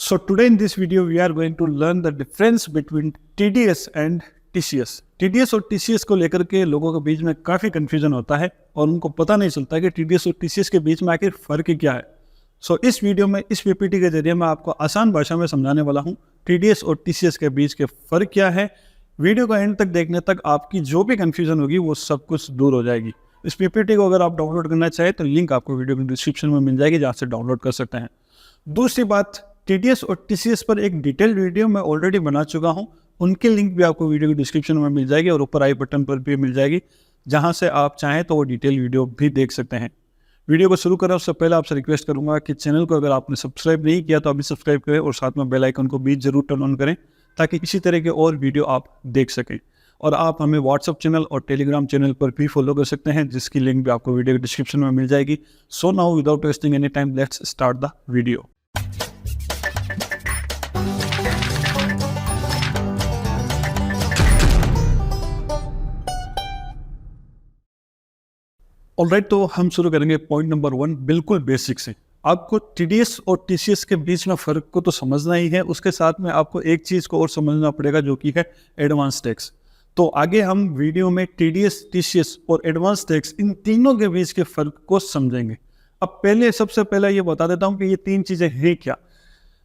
So today in this video we are going to learn the difference between TDS and TCS. TDS और TCS को लेकर के लोगों के बीच में काफ़ी कंफ्यूजन होता है और उनको पता नहीं चलता कि TDS और TCS के बीच में आखिर फ़र्क क्या है। इस वीडियो में इस PPT के जरिए मैं आपको आसान भाषा में समझाने वाला हूँ TDS और TCS के बीच के फ़र्क क्या है। वीडियो का एंड तक देखने तक आपकी जो भी कन्फ्यूजन होगी वो सब कुछ दूर हो जाएगी। इस PPT को अगर आप डाउनलोड करना चाहें तो लिंक आपको वीडियो के डिस्क्रिप्शन में मिल जाएगी, जहाँ से डाउनलोड कर सकते हैं। दूसरी बात, TDS और TCS पर एक डिटेल वीडियो मैं ऑलरेडी बना चुका हूं, उनकी लिंक भी आपको वीडियो के डिस्क्रिप्शन में मिल जाएगी और ऊपर आई बटन पर भी मिल जाएगी, जहां से आप चाहें तो वो डिटेल वीडियो भी देख सकते हैं। वीडियो को शुरू करें उससे पहले आपसे रिक्वेस्ट करूंगा कि चैनल को अगर आपने सब्सक्राइब नहीं किया तो अभी सब्सक्राइब करें और साथ में बेल आइकन को भी जरूर टर्न ऑन करें, ताकि इसी तरह के और वीडियो आप देख सकें। और आप हमें व्हाट्सअप चैनल और टेलीग्राम चैनल पर भी फॉलो कर सकते हैं, जिसकी लिंक भी आपको वीडियो के डिस्क्रिप्शन में मिल जाएगी। So now without wasting any time let's start the video. Alright, तो हम शुरू करेंगे पॉइंट नंबर 1 बिल्कुल बेसिक से। आपको TDS और TCS के बीच में फ़र्क को तो समझना ही है, उसके साथ में आपको एक चीज़ को और समझना पड़ेगा जो कि है एडवांस टैक्स। तो आगे हम वीडियो में TDS, TCS और एडवांस टैक्स इन तीनों के बीच के फ़र्क को समझेंगे। अब सबसे पहले ये बता देता हूँ कि ये तीन चीज़ें हैं क्या।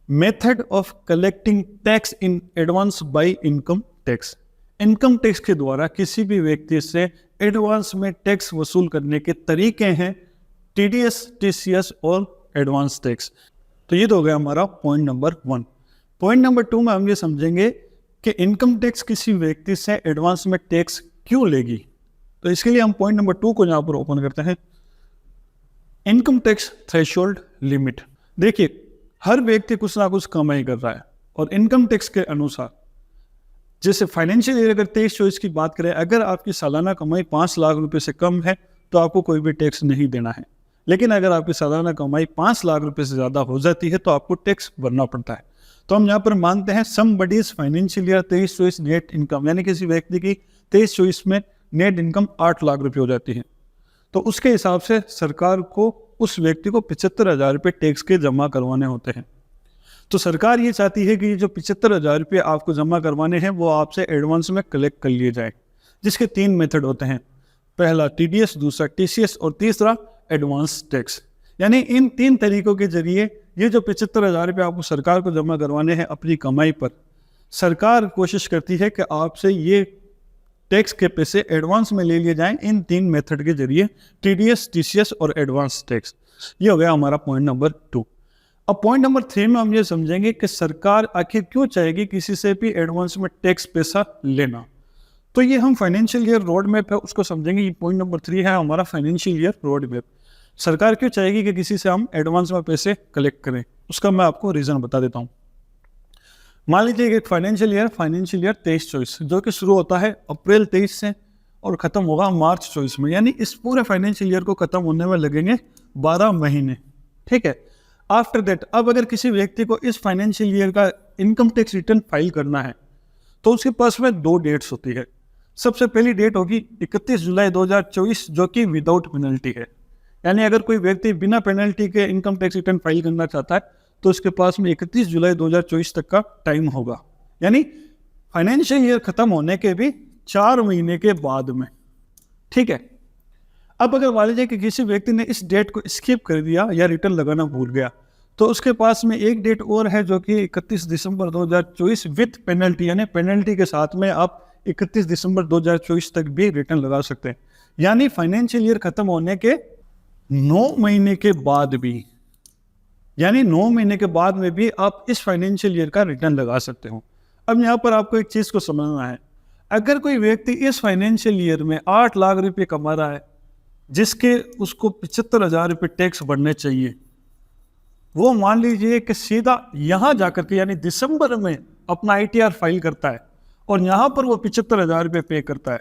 Method of collecting tax in advance by income tax. Income tax के द्वारा किसी भी व्यक्ति से एडवांस में टैक्स वसूल करने के तरीके हैं TDS, TCS और एडवांस टैक्स। तो ये तो हो गया हमारा पॉइंट नंबर 1। पॉइंट नंबर 2 में हम ये समझेंगे कि इनकम टैक्स किसी व्यक्ति से एडवांस में टैक्स क्यों लेगी। तो इसके लिए हम पॉइंट नंबर 2 को यहाँ पर ओपन करते हैं। Income tax threshold limit. देखिए, हर व्यक्ति कुछ ना कुछ कमाई कर रहा है और इनकम टैक्स के अनुसार, जैसे फाइनेंशियल ईयर अगर 23-24 की बात करें, अगर आपकी सालाना कमाई 5 लाख रुपए से कम है तो आपको कोई भी टैक्स नहीं देना है। लेकिन अगर आपकी सालाना कमाई 5 लाख रुपए से ज़्यादा हो जाती है तो आपको टैक्स भरना पड़ता है। तो हम यहाँ पर मानते हैं somebody's financial year 23-24 net income, यानी किसी व्यक्ति की 23-24 में नेट इनकम 8 लाख रुपये हो जाती है, तो उसके हिसाब से सरकार को उस व्यक्ति को 75,000 रुपये टैक्स के जमा करवाने होते हैं। तो सरकार ये चाहती है कि ये जो 75,000 रुपये आपको जमा करवाने हैं वो आपसे एडवांस में कलेक्ट कर लिए जाए, जिसके 3 मेथड होते हैं। पहला TDS, दूसरा TCS और तीसरा एडवांस टैक्स। यानी इन 3 तरीकों के जरिए ये जो 75,000 रुपये आपको सरकार को जमा करवाने हैं अपनी कमाई पर, सरकार कोशिश करती है कि आपसे ये टैक्स के पैसे एडवांस में ले लिए जाएं इन 3 मेथड के जरिए, TDS, TCS और एडवांस टैक्स। ये हो गया हमारा पॉइंट नंबर 2। अब पॉइंट नंबर 3 में हम ये समझेंगे कि सरकार आखिर क्यों चाहेगी किसी से भी एडवांस में टैक्स पैसा लेना। तो ये हम फाइनेंशियल ईयर रोड मैप है उसको समझेंगे। ये पॉइंट नंबर 3 है हमारा फाइनेंशियल ईयर रोड मैप। सरकार क्यों चाहेगी कि किसी से हम एडवांस में पैसे कलेक्ट करें, उसका मैं आपको रीज़न बता देता हूँ। मान लीजिए एक फाइनेंशियल ईयर 23-24 जो कि शुरू होता है अप्रैल 23 से और ख़त्म होगा मार्च 24 में, यानी इस पूरे फाइनेंशियल ईयर को ख़त्म होने में लगेंगे 12 महीने। ठीक है। आफ्टर दैट, अब अगर किसी व्यक्ति को इस फाइनेंशियल ईयर का इनकम टैक्स रिटर्न फाइल करना है तो उसके पास में 2 डेट्स होती है। सबसे पहली डेट होगी 31 जुलाई 2024 जो कि विदाउट पेनल्टी है, यानी अगर कोई व्यक्ति बिना पेनल्टी के इनकम टैक्स रिटर्न फाइल करना चाहता है तो उसके पास में 31 जुलाई 2024 तक का टाइम होगा, यानी फाइनेंशियल ईयर खत्म होने के भी 4 महीने के बाद में। ठीक है। अब अगर मान लीजिए कि किसी व्यक्ति ने इस डेट को स्किप कर दिया या रिटर्न लगाना भूल गया तो उसके पास में एक डेट और है जो कि 31 दिसंबर 2024 विथ पेनल्टी, यानी पेनल्टी के साथ में आप 31 दिसंबर 2024 तक भी रिटर्न लगा सकते हैं। यानी फाइनेंशियल ईयर खत्म होने के 9 महीने के बाद भी, यानी 9 महीने के बाद में भी आप इस फाइनेंशियल ईयर का रिटर्न लगा सकते हो। अब यहाँ पर आपको एक चीज़ को समझना है, अगर कोई व्यक्ति इस फाइनेंशियल ईयर में 8 लाख रुपये कमा रहा है जिसके उसको 75,000 रुपये टैक्स भरने चाहिए, वो मान लीजिए कि सीधा यहाँ जाकर के यानी दिसंबर में अपना ITR फाइल करता है और यहाँ पर वो 75,000 रुपये पे करता है,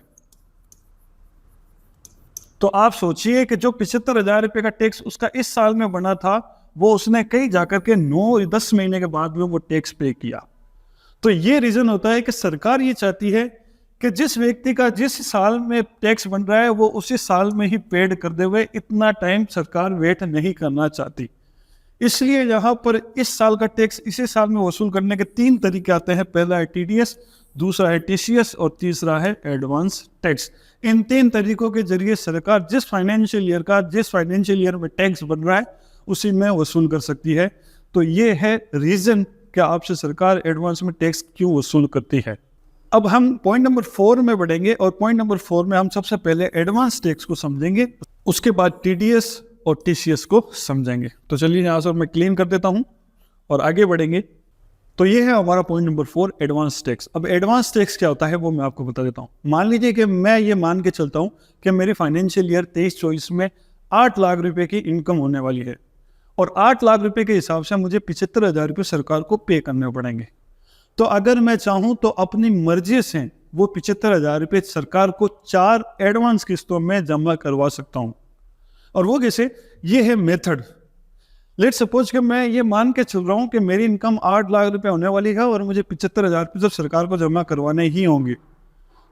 तो आप सोचिए कि जो 75,000 रुपये का टैक्स उसका इस साल में बना था वो उसने कहीं जाकर के 9-10 महीने के बाद में वो टैक्स पे किया। तो ये रीज़न होता है कि सरकार ये चाहती है कि जिस व्यक्ति का जिस साल में टैक्स बन रहा है वो उसी साल में ही पेड कर दे हुए, इतना टाइम सरकार वेट नहीं करना चाहती। इसलिए यहाँ पर इस साल का टैक्स इसी साल में वसूल करने के 3 तरीके आते हैं। पहला है टीडीएस, दूसरा है टीसीएस और तीसरा है एडवांस टैक्स। इन 3 तरीकों के जरिए सरकार जिस फाइनेंशियल ईयर में टैक्स बन रहा है उसी में वसूल कर सकती है। तो ये है रीजन कि आपसे सरकार एडवांस में टैक्स क्यों वसूल करती है। अब हम पॉइंट नंबर 4 में बढ़ेंगे और पॉइंट नंबर 4 में हम सबसे पहले एडवांस टैक्स को समझेंगे, उसके बाद टीडीएस और टीसीएस को समझेंगे। तो चलिए यहाँ से मैं क्लीन कर देता हूँ और आगे बढ़ेंगे। तो ये है हमारा पॉइंट नंबर 4, एडवांस टैक्स। अब एडवांस टैक्स क्या होता है वो मैं आपको बता देता हूँ। मान लीजिए कि मैं ये मान के चलता हूँ कि मेरी फाइनेंशियल ईयर 23-24 में 8 लाख रुपए की इनकम होने वाली है और 8 लाख रुपए के हिसाब से मुझे 75,000 रुपये सरकार को पे करने पड़ेंगे। तो अगर मैं चाहूँ तो अपनी मर्जी से वो 75,000 रुपये सरकार को 4 एडवांस किस्तों में जमा करवा सकता हूँ। और वो कैसे? ये है मेथड। लेट्स सपोज कि मैं ये मान के चल रहा हूँ कि मेरी इनकम 8 लाख रुपए होने वाली है और मुझे 75,000 रुपये जब सरकार को जमा करवाने ही होंगे,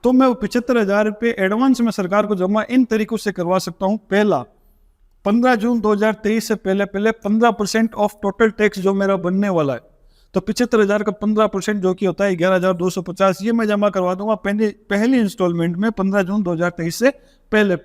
तो मैं वो 75,000 रुपये एडवांस में सरकार को जमा इन तरीकों से करवा सकता हूँ। पहला, 15 जून 2023 से पहले 15% ऑफ टोटल टैक्स जो मेरा बनने वाला है, तो 75,000 का 15% जो कि होता है 11,250, ये मैं जमा करवा दूंगा पहली इंस्टॉलमेंट में 15 जून 2023 से पहले।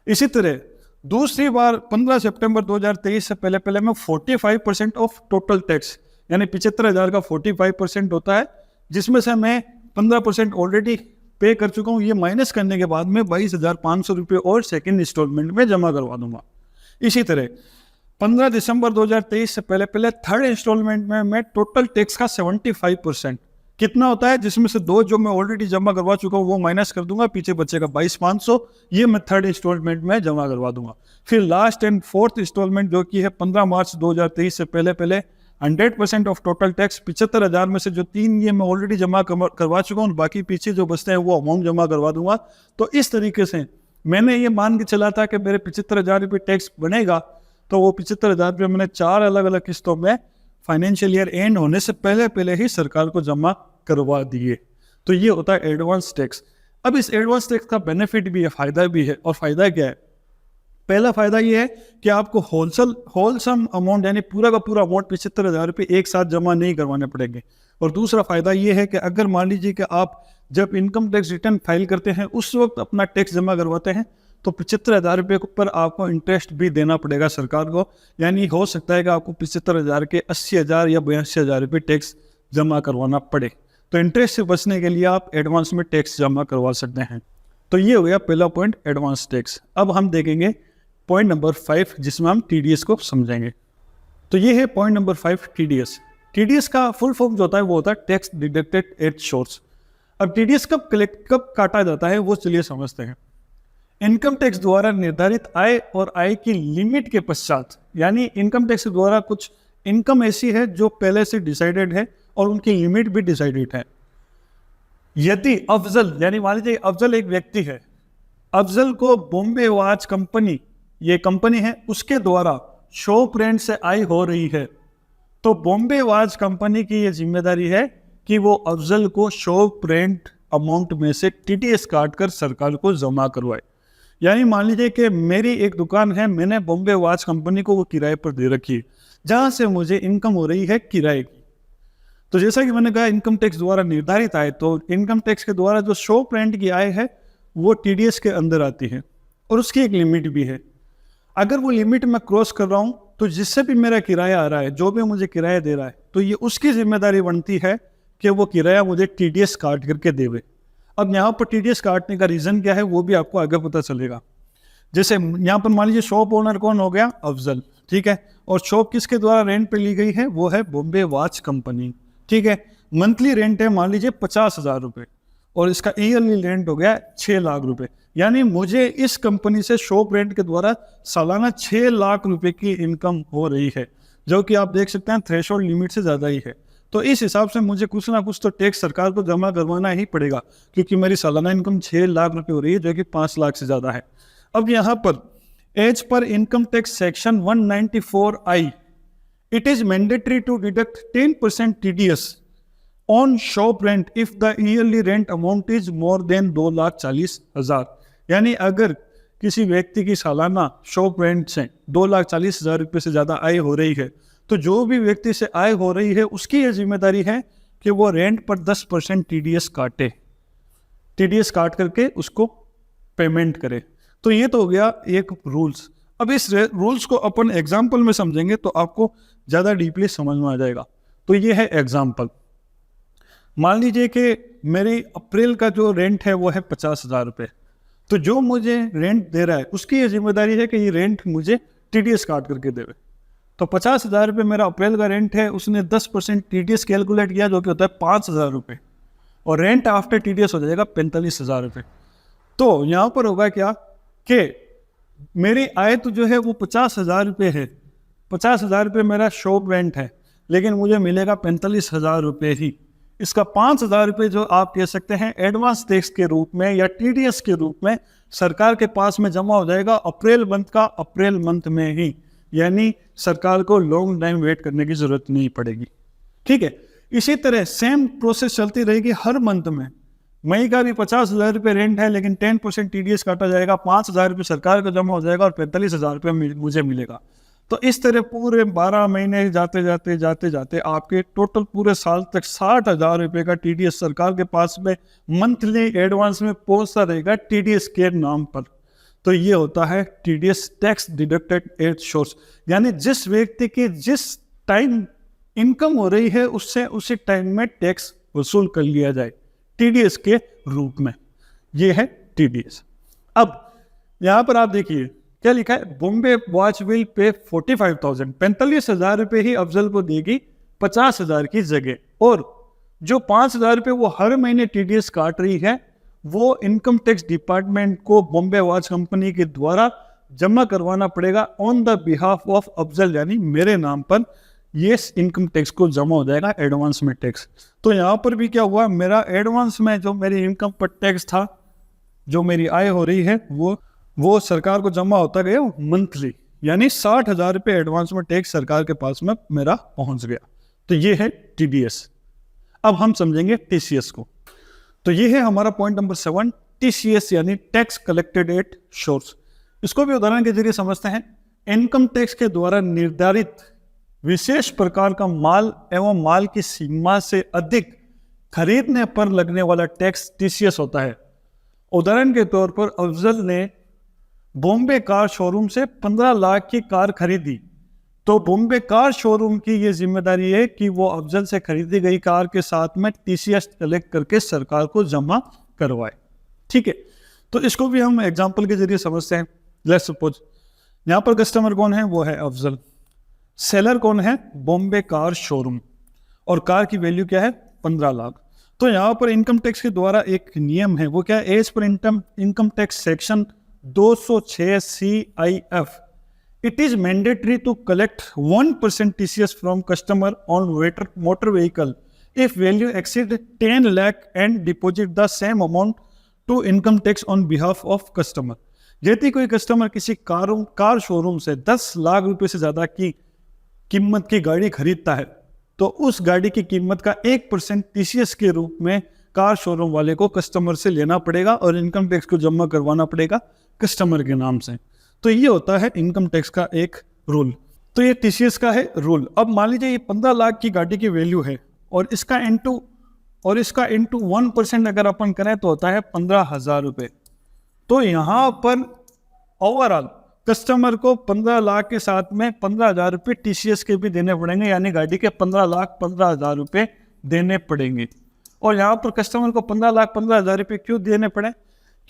इसी तरह दूसरी बार 15 सितंबर 2023 से पहले मैं 45% ऑफ टोटल टैक्स, यानी 75,000 का 45% होता है, जिसमें से मैं 15% ऑलरेडी पे कर चुका हूँ, ये माइनस करने के बाद में 22,500 रुपये और सेकेंड इंस्टॉलमेंट में जमा करवा दूंगा। इसी तरह 15 दिसंबर 2023 से पहले थर्ड इंस्टॉलमेंट में मैं टोटल टैक्स का 75% कितना होता है, जिसमें से 2 जो मैं ऑलरेडी जमा करवा चुका हूँ वो माइनस कर दूंगा, पीछे बचेगा 22,500, ये मैं थर्ड इंस्टॉलमेंट में जमा करवा दूंगा। फिर लास्ट एंड फोर्थ इंस्टॉलमेंट जो कि है 15 मार्च 2023 से पहले 100% ऑफ टोटल टैक्स 75,000 में से जो 3 ये मैं ऑलरेडी जमा करवा चुका हूँ, बाकी पीछे जो बचते हैं वो अमाउंट जमा करवा दूंगा। तो इस तरीके से मैंने ये मान के चला था कि मेरे 75,000 रुपये टैक्स बनेगा, तो वो 75,000 रुपये मैंने 4 अलग अलग किस्तों में फाइनेंशियल ईयर एंड होने से पहले ही सरकार को जमा करवा दिए। तो ये होता है एडवांस टैक्स। अब इस एडवांस टैक्स का बेनिफिट भी है, फायदा भी है। और फायदा क्या है? पहला फायदा ये है कि आपको होलसम अमाउंट यानी पूरा का पूरा अमाउंट 75,000 रुपये एक साथ जमा नहीं करवाने पड़ेंगे। और दूसरा फायदा ये है कि अगर मान लीजिए कि आप जब इनकम टैक्स रिटर्न फाइल करते हैं उस वक्त अपना टैक्स जमा करवाते हैं, तो 75,000 रुपये पर आपको इंटरेस्ट भी देना पड़ेगा सरकार को। यानी हो सकता है कि आपको 75,000 के 80,000 या 82,000 रुपये टैक्स जमा करवाना पड़े। तो इंटरेस्ट से बचने के लिए आप एडवांस में टैक्स जमा करवा सकते हैं। तो ये हो गया पहला पॉइंट, एडवांस टैक्स। अब हम देखेंगे पॉइंट नंबर 5, जिसमें हम टीडीएस को समझेंगे। तो ये है पॉइंट नंबर 5, टीडीएस। टीडीएस का फुल फॉर्म जो होता है वो होता है टैक्स डिडक्टेड एट सोर्स। अब टीडीएस कब काटा जाता है वो चलिए समझते हैं। इनकम टैक्स द्वारा निर्धारित आय और आय की लिमिट के पश्चात, यानी इनकम टैक्स द्वारा कुछ इनकम ऐसी है जो पहले से डिसाइडेड है और उनकी लिमिट भी डिसाइडेड है। यदि अफजल, यानी मान लीजिए अफजल एक व्यक्ति है, अफजल को बॉम्बे वॉच कंपनी, ये कंपनी है, उसके द्वारा शॉप रेंट से आय हो रही है, तो बॉम्बे वॉच कंपनी की ये जिम्मेदारी है कि वो अफजल को शॉप रेंट अमाउंट में से टीडीएस काट कर सरकार को जमा करवाए। यानी मान लीजिए कि मेरी एक दुकान है, मैंने बॉम्बे वॉच कंपनी को वो किराए पर दे रखी है, जहां से मुझे इनकम हो रही है किराए की। तो जैसा कि मैंने कहा इनकम टैक्स द्वारा निर्धारित आय, तो इनकम टैक्स के द्वारा जो शॉप रेंट की आय है वो टीडीएस के अंदर आती है और उसकी एक लिमिट भी है। अगर वो लिमिट मैं क्रॉस कर रहा हूं तो जिससे भी मेरा किराया आ रहा है, जो भी मुझे किराया दे रहा है, तो ये उसकी जिम्मेदारी बनती है कि वो किराया मुझे टीडीएस काट करके देवे। अब यहाँ पर टीडीएस काटने का रीजन क्या है वो भी आपको आगे पता चलेगा। जैसे यहाँ पर मान लीजिए शॉप ओनर कौन हो गया? अफजल, ठीक है। और शॉप किसके द्वारा रेंट पे ली गई है? वो है बॉम्बे वॉच कंपनी, ठीक है। मंथली रेंट है मान लीजिए 50,000 रुपये और इसका ईयरली रेंट हो गया 6 लाख रुपए। यानी मुझे इस कंपनी से शॉप रेंट के द्वारा सालाना 6 लाख रुपए की इनकम हो रही है, जो कि आप देख सकते हैं थ्रेशोल्ड लिमिट से ज़्यादा ही है। तो इस हिसाब से मुझे कुछ ना कुछ तो टैक्स सरकार को जमा करवाना ही पड़ेगा, क्योंकि मेरी सालाना इनकम 6 लाख रुपए हो रही है, जो कि 5 लाख से ज़्यादा है। अब यहाँ पर as per income tax section 194I, it is mandatory to deduct 10% TDS on shop rent if the yearly rent amount is more than 2,40,000। यानी अगर किसी व्यक्ति की सालाना शॉप रेंट से 2,40,000 रुपये से ज़्यादा आय हो रही है, तो जो भी व्यक्ति से आय हो रही है उसकी ये जिम्मेदारी है कि वो रेंट पर 10% TDS काटे, TDS काट करके उसको पेमेंट करे। तो ये तो हो गया एक रूल्स। अब इस रूल्स को अपन एग्जाम्पल में समझेंगे तो आपको ज़्यादा डीपली समझ में आ जाएगा। तो ये है एग्जाम्पल। मान लीजिए कि मेरी अप्रैल का जो रेंट है वो है 50,000 रुपये। तो जो मुझे रेंट दे रहा है उसकी ये जिम्मेदारी है कि ये रेंट मुझे TDS काट करके देवे। तो 50,000 रुपये मेरा अप्रैल का रेंट है, उसने 10% TDS कैलकुलेट किया जो कि होता है 5,000 रुपये, और रेंट आफ्टर TDS हो जाएगा 45,000 रुपये। तो यहाँ पर होगा क्या कि मेरी आय तो जो है वो 50,000 रुपये है, 50,000 रुपये मेरा शॉप रेंट है, लेकिन मुझे मिलेगा 45,000 रुपये ही। इसका 5,000 रुपये जो आप कह सकते हैं एडवांस टैक्स के रूप में या TDS के रूप में सरकार के पास में जमा हो जाएगा अप्रैल मंथ में ही, यानी सरकार को लॉन्ग टाइम वेट करने की जरूरत नहीं पड़ेगी। ठीक है, इसी तरह सेम प्रोसेस चलती रहेगी हर मंथ में। मई का भी 50,000 रुपये रेंट है, लेकिन 10% TDS काटा जाएगा, 5,000 रुपये सरकार को जमा हो जाएगा और 45,000 रुपये मुझे मिलेगा। तो इस तरह पूरे 12 महीने जाते जाते आपके टोटल पूरे साल तक 60,000 रुपये का TDS सरकार के पास में मंथली एडवांस में पहुंचता रहेगा TDS के नाम पर। तो ये होता है TDS tax deducted at source, यानी जिस व्यक्ति की जिस टाइम इनकम हो रही है उससे उसी टाइम में टैक्स वसूल कर लिया जाए TDS के रूप में। ये है TDS। अब यहाँ पर आप देखिए क्या लिखा है, बॉम्बे वॉच विल पे 45,000, 45,000 रुपये ही अफजल को देगी 50,000 की जगह, और जो 5,000 रुपये वो हर महीने TDS काट रही है वो इनकम टैक्स डिपार्टमेंट को बॉम्बे वॉच कंपनी के द्वारा जमा करवाना पड़ेगा on the behalf of Afzal, यानी मेरे नाम पर ये इनकम टैक्स को जमा हो जाएगा एडवांस में टैक्स। तो यहाँ पर भी क्या हुआ, मेरा एडवांस में जो मेरी इनकम पर टैक्स था, जो मेरी आय हो रही है वो सरकार को जमा होता गया मंथली, यानी 60,000 रुपये एडवांस में टैक्स सरकार के पास में मेरा पहुंच गया। तो ये है TDS। अब हम समझेंगे TCS को। तो ये है हमारा पॉइंट नंबर 7, TCS यानी टैक्स कलेक्टेड एट सोर्स। इसको भी उदाहरण के जरिए समझते हैं। इनकम टैक्स के द्वारा निर्धारित विशेष प्रकार का माल एवं माल की सीमा से अधिक खरीदने पर लगने वाला टैक्स TCS होता है। उदाहरण के तौर पर अफजल ने बॉम्बे कार शोरूम से 15 लाख की कार खरीदी, तो बॉम्बे कार शोरूम की ये जिम्मेदारी है कि वो अफजल से खरीदी गई कार के साथ में TCS कलेक्ट करके सरकार को जमा करवाए। ठीक है, तो इसको भी हम एग्जांपल के जरिए समझते हैं। लेट्स सपोज यहाँ पर कस्टमर कौन है, वो है अफजल, सेलर कौन है, बॉम्बे कार शोरूम, और कार की वैल्यू क्या है 15 लाख। तो यहाँ पर इनकम टैक्स के द्वारा एक नियम है, वो क्या है, as per income tax section 206 CIF, it is mandatory to collect 1% TCS from customer on motor vehicle if value exceed 10 lakh and deposit the same amount to income tax on behalf of customer। यदि कोई customer किसी car showroom से 10 लाख रुपए से ज्यादा की कीमत की गाड़ी खरीदता है, तो उस गाड़ी की कीमत का 1% TCS के रूप में कार शोरूम वाले को कस्टमर से लेना पड़ेगा और इनकम टैक्स को जमा करवाना पड़ेगा कस्टमर के नाम से। तो ये होता है इनकम टैक्स का एक रूल। तो ये TCS का है रूल। अब मान लीजिए ये 15 लाख की गाड़ी की वैल्यू है और इसका इंटू 1% अगर अपन करें तो होता है 15,000 रुपये। तो यहाँ पर ओवरऑल कस्टमर को 15 लाख के साथ में 15,000 रुपये TCS के भी देने पड़ेंगे, यानी गाड़ी के 15,15,000 रुपये देने पड़ेंगे। और यहाँ पर कस्टमर को 15,15,000 रुपये क्यों देने पड़े,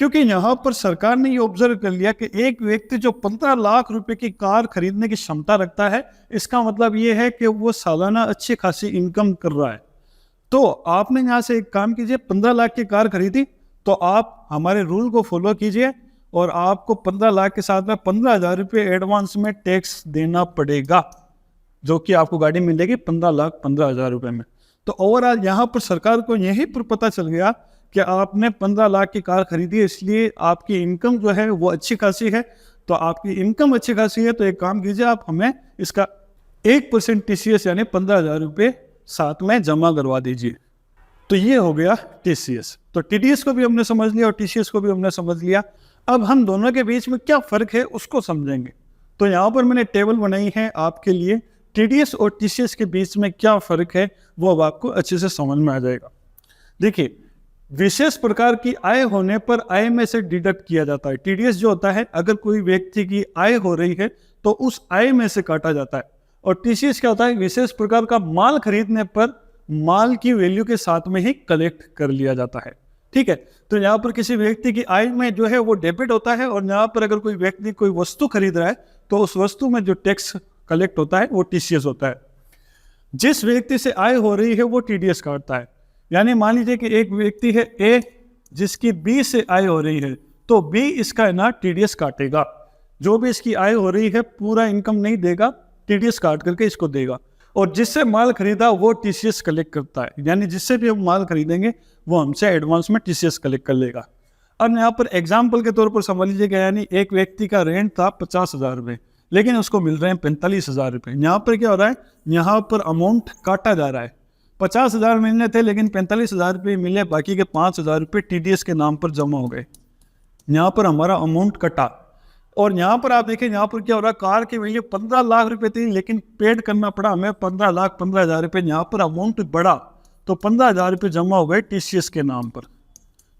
क्योंकि यहाँ पर सरकार ने ये ऑब्जर्व कर लिया कि एक व्यक्ति जो 15 लाख रुपए की कार खरीदने की क्षमता रखता है, इसका मतलब ये है कि वो सालाना अच्छी खासी इनकम कर रहा है। तो आपने यहाँ से एक काम कीजिए, 15 लाख की कार खरीदी तो आप हमारे रूल को फॉलो कीजिए और आपको 15 लाख के साथ में 15,000 रुपये एडवांस में टैक्स देना पड़ेगा, जो कि आपको गाड़ी मिलेगी 15,15,000 रुपये में। तो ओवरऑल यहाँ पर सरकार को यही पर पता चल गया कि आपने 15 लाख की कार खरीदी है, इसलिए आपकी इनकम जो है वो अच्छी खासी है। तो आपकी इनकम अच्छी खासी है तो एक काम कीजिए, आप हमें इसका 1% TCS यानी 15,000 रुपये साथ में जमा करवा दीजिए। तो ये हो गया TCS। तो TDS को भी हमने समझ लिया और TCS को भी हमने समझ लिया। अब हम दोनों के बीच में क्या फ़र्क है उसको समझेंगे। तो यहाँ पर मैंने टेबल बनाई है आपके लिए, टीडीएस और टीसीएस के बीच में क्या फ़र्क है वो अब आपको अच्छे से समझ में आ जाएगा। देखिए, विशेष प्रकार की आय होने पर आय में से डिडक्ट किया जाता है। टीडीएस जो होता है, अगर कोई व्यक्ति की आय हो रही है तो उस आय में से काटा जाता है। और टीसीएस क्या होता है, विशेष प्रकार का माल खरीदने पर माल की वैल्यू के साथ में ही कलेक्ट कर लिया जाता है। ठीक है, तो यहाँ पर किसी व्यक्ति की आय में जो है वो डेबिट होता है, और यहाँ पर अगर कोई व्यक्ति कोई वस्तु खरीद रहा है तो उस वस्तु में जो टैक्स कलेक्ट होता है वो टीसीएस होता है। जिस व्यक्ति से आय हो रही है वो टीडीएस काटता है। यानी मान लीजिए कि एक व्यक्ति है ए जिसकी बी से आय हो रही है, तो बी इसका है ना टीडीएस काटेगा। जो भी इसकी आय हो रही है पूरा इनकम नहीं देगा, टीडीएस काट करके इसको देगा। और जिससे माल खरीदा वो टीसीएस कलेक्ट करता है, यानी जिससे भी हम माल खरीदेंगे वो हमसे एडवांस में टीसीएस कलेक्ट कर लेगा। अब यहाँ पर एग्जाम्पल के तौर पर समझ लीजिएगा, यानी एक व्यक्ति का रेंट था 50,000 रुपये, लेकिन उसको मिल रहे हैं 45,000 रुपये। यहाँ पर क्या हो रहा है, यहाँ पर अमाउंट काटा जा रहा है। 50,000 मिलने थे लेकिन 45,000 रुपये मिले, बाकी के 5,000 रुपये टीडीएस के नाम पर जमा हो गए। यहाँ पर हमारा अमाउंट कटा। और यहाँ पर आप देखें, यहाँ पर क्या हो रहा है, कार की वैल्यू 15 लाख रुपए थी लेकिन पेड करना पड़ा हमें 15,15,000 रुपये। यहाँ पर अमाउंट बढ़ा तो 15,000 रुपये जमा हो गए टीसीएस के नाम पर।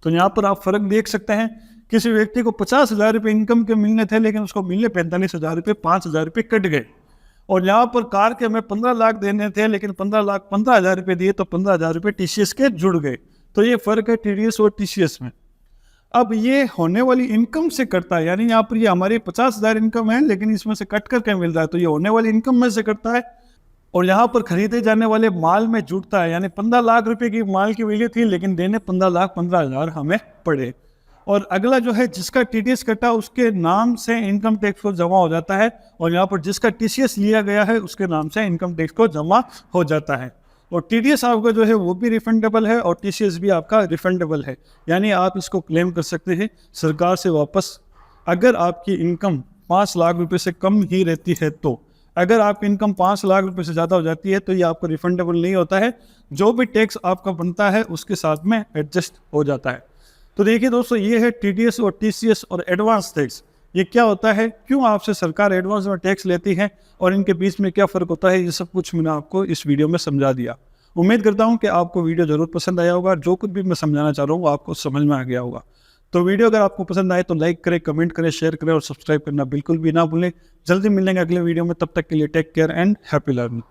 तो यहाँ पर आप फर्क देख सकते हैं, किसी व्यक्ति को 50,000 रुपये इनकम के मिलने थे लेकिन उसको मिले 45,000 रुपये, 5,000 रुपये कट गए। और यहाँ पर कार के हमें 15 लाख देने थे लेकिन 15,15,000 रुपये दिए तो 15,000 रुपये टीसीएस के जुड़ गए। तो ये फर्क है टीडीएस और टीसीएस में। अब ये होने वाली इनकम से कटता है, यानी यहाँ पर ये हमारी 50,000 इनकम है लेकिन इसमें से कट करके मिल रहा है, तो ये होने वाली इनकम में से कटता है। और यहाँ पर खरीदे जाने वाले माल में जुड़ता है, यानी 15 लाख रुपए की माल की वैल्यू थी लेकिन देने 15,15,000 हमें पड़े। और अगला जो है जिसका टीडीएस कटा उसके नाम से इनकम टैक्स को जमा हो जाता है, और यहाँ पर जिसका टीसीएस लिया गया है उसके नाम से इनकम टैक्स को जमा हो जाता है। और टीडीएस आपका जो है वो भी रिफंडेबल है और टीसीएस भी आपका रिफंडेबल है, यानी आप इसको क्लेम कर सकते हैं सरकार से वापस। अगर आपकी इनकम 5 लाख रुपए से कम ही रहती है, तो अगर आपकी इनकम 5 लाख रुपए से ज़्यादा हो जाती है तो ये आपको रिफंडेबल नहीं होता है, जो भी टैक्स आपका बनता है उसके साथ में एडजस्ट हो जाता है। तो देखिए दोस्तों, ये है टीडीएस और टीसीएस और एडवांस टैक्स। ये क्या होता है, क्यों आपसे सरकार एडवांस में टैक्स लेती है और इनके बीच में क्या फ़र्क होता है, ये सब कुछ मैंने आपको इस वीडियो में समझा दिया। उम्मीद करता हूँ कि आपको वीडियो ज़रूर पसंद आया होगा, जो कुछ भी मैं समझाना चाह रहा हूँ आपको समझ में आ गया होगा। तो वीडियो अगर आपको पसंद आए तो लाइक करें, कमेंट करें, शेयर करें और सब्सक्राइब करना बिल्कुल भी ना भूलें। जल्दी मिलेंगे अगले वीडियो में, तब तक के लिए take care and happy learning.